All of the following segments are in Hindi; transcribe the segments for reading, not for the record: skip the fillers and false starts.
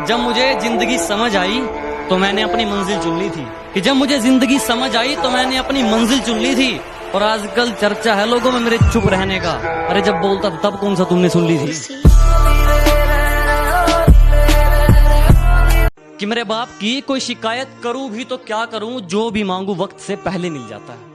जब मुझे जिंदगी समझ आई तो मैंने अपनी मंजिल चुन ली थी, कि जब मुझे जिंदगी समझ आई तो मैंने अपनी मंजिल चुन ली थी। और आजकल चर्चा है लोगों में मेरे चुप रहने का। अरे जब बोलता था तब कौन सा तुमने सुन ली थी? कि मेरे बाप की कोई शिकायत करूं भी तो क्या करूं, जो भी मांगू वक्त से पहले मिल जाता है।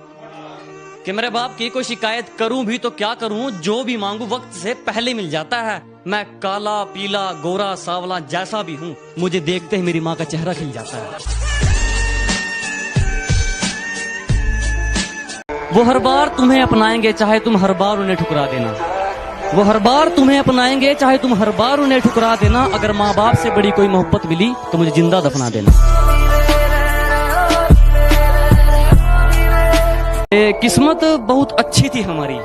कि मेरे बाप की कोई शिकायत करूं भी तो क्या करूं, जो भी मांगू वक्त से पहले मिल जाता है। मैं काला पीला गोरा सावला जैसा भी हूं, मुझे देखते ही मेरी माँ का चेहरा खिल जाता है। वो हर बार तुम्हें अपनाएंगे चाहे तुम हर बार उन्हें ठुकरा देना। वो हर बार तुम्हें अपनाएंगे चाहे तुम हर बार उन्हें ठुकरा देना। अगर माँ बाप से बड़ी कोई मोहब्बत मिली तो मुझे जिंदा दफना देना। किस्मत बहुत अच्छी थी हमारी,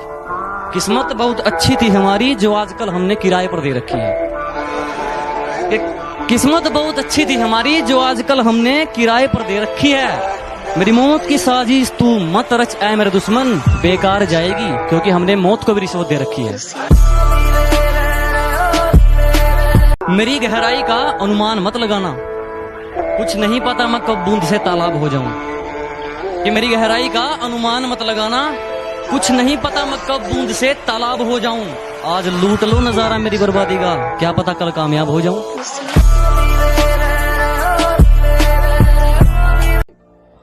किस्मत बहुत अच्छी थी हमारी, जो आजकल हमने किराए पर दे रखी है। किस्मत बहुत अच्छी थी हमारी, जो आजकल हमने किराए पर दे रखी है। मेरी मौत की साजिश तू मत रच ऐ मेरे दुश्मन, बेकार जाएगी क्योंकि हमने मौत को भी रिश्वत दे रखी है। मेरी गहराई का अनुमान मत लगाना, कुछ नहीं पता मैं कब बूंद से तालाब हो जाऊं। कि मेरी गहराई का अनुमान मत लगाना, कुछ नहीं पता मैं कब बूंद से तालाब हो जाऊं। आज लूट लो नजारा मेरी बर्बादी का, क्या पता कल कामयाब हो जाऊं।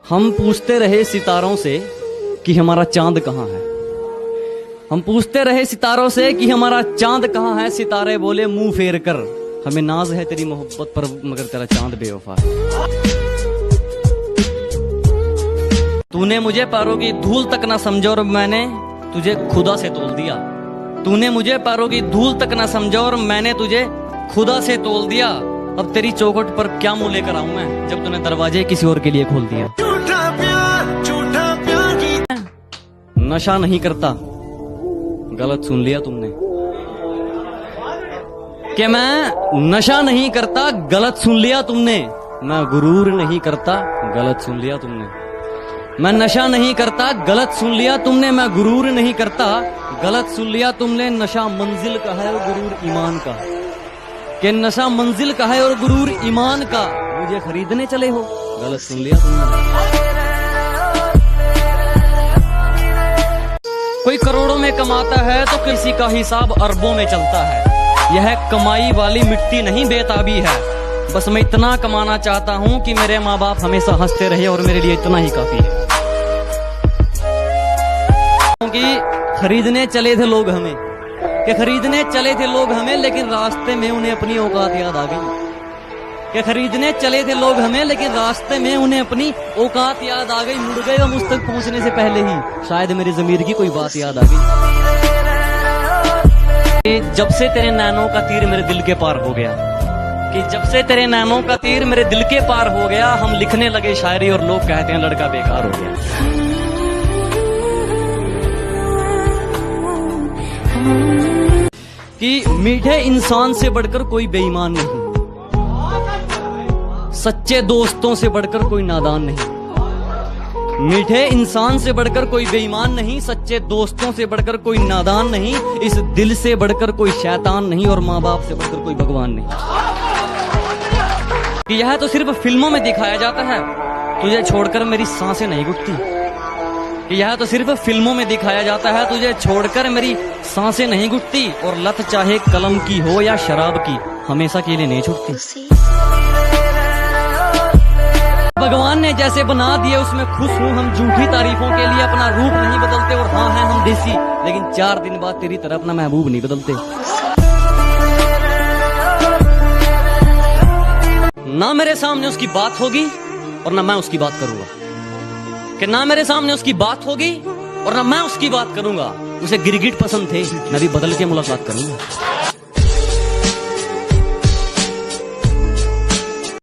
हम पूछते रहे सितारों से कि हमारा चांद कहाँ है। हम पूछते रहे सितारों से कि हमारा चांद कहाँ है। सितारे बोले मुंह फेर कर, हमें नाज है तेरी मोहब्बत पर मगर तेरा चांद बेवफा है। तूने मुझे पैरों की धूल तक ना समझा और मैंने तुझे खुदा से तोल दिया। तूने मुझे पैरों की धूल तक ना समझा और मैंने तुझे खुदा से तोल दिया। अब तेरी चौखट पर क्या मुंह लेकर आऊं मैं, जब तूने दरवाजे किसी और के लिए खोल दिया। नशा नहीं करता, गलत सुन लिया तुमने। कि मैं नशा नहीं करता, गलत सुन लिया तुमने। मैं गुरूर नहीं करता, गलत सुन लिया तुमने। मैं नशा नहीं करता, गलत सुन लिया तुमने। मैं गुरूर नहीं करता, गलत सुन लिया तुमने। नशा मंजिल का है और गुरूर ईमान का। कि नशा मंजिल का है और गुरूर ईमान का, मुझे खरीदने चले हो, गलत सुन लिया तुमने। कोई करोड़ों में कमाता है तो किसी का हिसाब अरबों में चलता है। यह कमाई वाली मिट्टी नहीं बेताबी है। बस मैं इतना कमाना चाहता हूँ कि मेरे माँ बाप हमेशा हंसते रहे और मेरे लिए इतना ही काफी है। क्योंकि खरीदने चले थे लोग हमें, कि खरीदने चले थे लोग हमें, लेकिन रास्ते में उन्हें अपनी औकात याद आ गई। कि खरीदने चले थे लोग हमें, लेकिन रास्ते में उन्हें अपनी औकात याद आ गई। मुड़ गए वो मुझ तक पहुंचने से पहले ही, शायद मेरी ज़मीर की कोई बात याद आ गई। जब से तेरे नैनों का तीर मेरे दिल के पार हो गया, कि जब से तेरे नैनों का तीर मेरे दिल के पार हो गया। हम लिखने लगे शायरी और लोग कहते हैं लड़का बेकार हो गया। कि मीठे इंसान से बढ़कर कोई बेईमान नहीं, सच्चे दोस्तों से बढ़कर कोई नादान नहीं। मीठे इंसान से बढ़कर कोई बेईमान नहीं, सच्चे दोस्तों से बढ़कर कोई नादान नहीं। इस दिल से बढ़कर कोई शैतान नहीं और माँ बाप से बढ़कर कोई भगवान नहीं। कि यह तो सिर्फ फिल्मों में दिखाया जाता है, तुझे छोड़कर मेरी सांसें नहीं घुटती। कि यह तो सिर्फ फिल्मों में दिखाया जाता है, तुझे छोड़कर मेरी सांसें नहीं घुटती। और लत चाहे कलम की हो या शराब की, हमेशा के लिए नहीं छूटती। भगवान ने जैसे बना दिए उसमें खुश हूँ। हम झूठी तारीफों के लिए अपना रूप नहीं बदलते। और हाँ हैं हम देसी, लेकिन 4 दिन बाद तेरी तरह अपना महबूब नहीं बदलते। ना मेरे सामने उसकी बात होगी और ना मैं उसकी बात करूंगा। कि ना मेरे सामने उसकी बात होगी और ना मैं उसकी बात करूंगा। उसे गिरगिट पसंद थे, मैं भी बदल के मुलाकात करूंगा।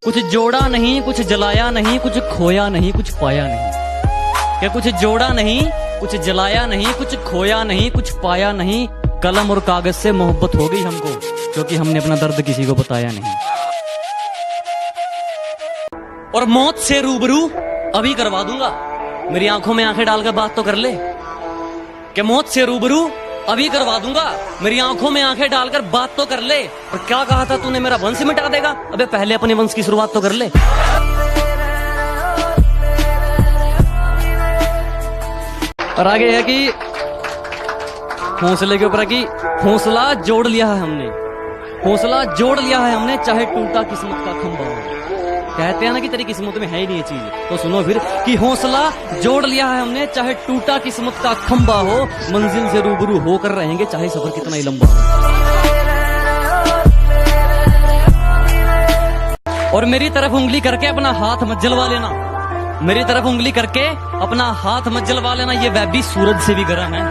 कुछ जोड़ा नहीं, कुछ जलाया नहीं, कुछ खोया नहीं, कुछ पाया नहीं। क्या कुछ जोड़ा नहीं, कुछ जलाया नहीं, कुछ खोया नहीं, कुछ पाया नहीं। कलम और कागज से मोहब्बत हो गई हमको, क्योंकि हमने अपना दर्द किसी को बताया नहीं। और मौत से रूबरू अभी करवा दूंगा, मेरी आंखों में आंखें डालकर बात तो कर ले। कि मौत से रूबरू अभी करवा दूंगा। मेरी आंखों में आंखें डालकर बात तो कर ले। और क्या कहा था तूने, मेरा वंश मिटा देगा? अबे पहले अपने वंश की शुरुआत तो कर ले। और आगे है कि हौसले के ऊपर है कि हौसला जोड़ लिया है हमने, हौसला जोड़ लिया है हमने, चाहे टूटा किस्मत का खंभा हो। कहते हैं ना कि तेरी किस्मत में है ही नहीं ये चीज, तो सुनो फिर कि हौसला जोड़ लिया है हमने, चाहे टूटा किस्मत का खंभा हो, मंजिल से रूबरू होकर रहेंगे चाहे सफर कितना ही लंबा हो। और मेरी तरफ उंगली करके अपना हाथ मत जलवा लेना, मेरी तरफ उंगली करके अपना हाथ मत जलवा लेना, ये वह भी सूरज से भी गर्म है।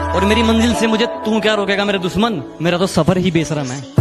और मेरी मंजिल से मुझे तू क्या रोकेगा मेरे दुश्मन, मेरा तो सफर ही बेशरम है।